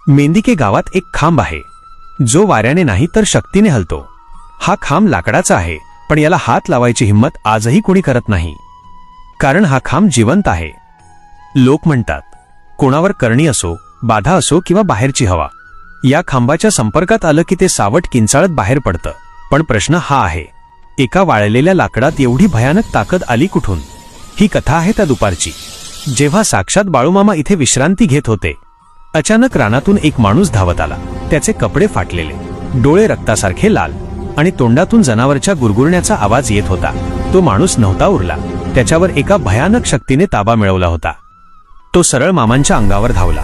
मेंदिके गावात एक खांब आहे, जो वाऱ्याने नाही तर शक्तीने हलतो. हा खांब लाकडाचा आहे, पण याला हात लावायची हिंमत आजही कोणी करत नाही, कारण हा खांब जिवंत आहे. लोक म्हणतात, कोणावर करणी असो, बाधा असो किंवा बाहेरची हवा, या खांबाच्या संपर्कात आलं की ते सावट किंचाळत बाहेर पडतं. पण प्रश्न हा आहे, एका वाळलेल्या लाकडात एवढी भयानक ताकद आली कुठून? ही कथा आहे त्या दुपारची, जेव्हा साक्षात बाळूमामा इथे विश्रांती घेत होते. अचानक रानातून एक माणूस धावत आला. त्याचे कपडे फाटलेले, डोळे रक्तासारखे लाल आणि तोंडातून जनावरच्या गुरगुरण्याचा आवाज येत होता. तो माणूस नव्हता उरला, त्याच्यावर एका भयानक शक्तीने ताबा मिळवला होता. तो सरळ मामांच्या अंगावर धावला.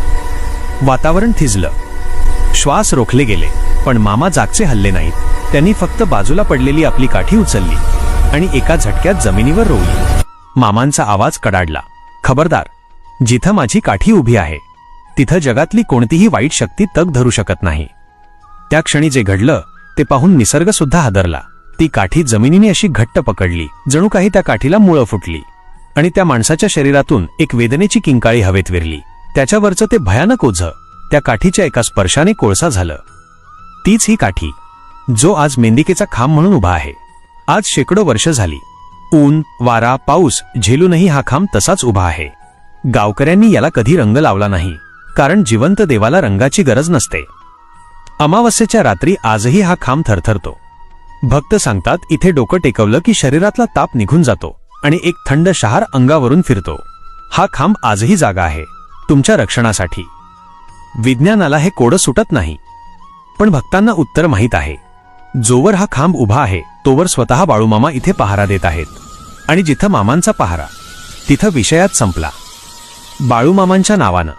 वातावरण थिजलं, श्वास रोखले गेले, पण मामा जागचे हल्ले नाहीत. त्यांनी फक्त बाजूला पडलेली आपली काठी उचलली आणि एका झटक्यात जमिनीवर रोवली. मामांचा आवाज कडाडला, खबरदार, जिथं माझी काठी उभी आहे तिथं जगातली कोणतीही वाईट शक्ती तग धरू शकत नाही. त्या क्षणी जे घडलं ते पाहून निसर्ग सुद्धा हादरला. ती काठी जमिनीने अशी घट्ट पकडली, जणू काही त्या काठीला मुळं फुटली आणि त्या माणसाच्या शरीरातून एक वेदनेची किंकाळी हवेत विरली. त्याच्यावरचं ते भयानक ओझं त्या काठीच्या एका स्पर्शाने कोळसा झालं. तीच ही काठी, जो आज मेंदिकेचा खांब म्हणून उभा आहे. आज शेकडो वर्ष झाली, ऊन, वारा, पाऊस झेलूनही हा खांब तसाच उभा आहे. गावकऱ्यांनी याला कधी रंग लावला नाही, कारण जिवंत देवाला रंगाची गरज नसते. अमावस्येच्या रात्री आजही हा खांब थरथरतो. भक्त सांगतात, इथे डोकं टेकवलं की शरीरातला ताप निघून जातो आणि एक थंड शहार अंगावरून फिरतो. हा खांब आजही जागा आहे, तुमच्या रक्षणासाठी. विज्ञानाला हे कोडं सुटत नाही, पण भक्तांना उत्तर माहीत आहे. जोवर हा खांब उभा आहे तोवर स्वतः बाळूमामा इथे पहारा देत आहेत. आणि जिथं मामांचा पहारा, तिथं विषयात संपला. बाळूमामांच्या नावानं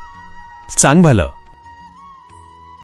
सांग भलं.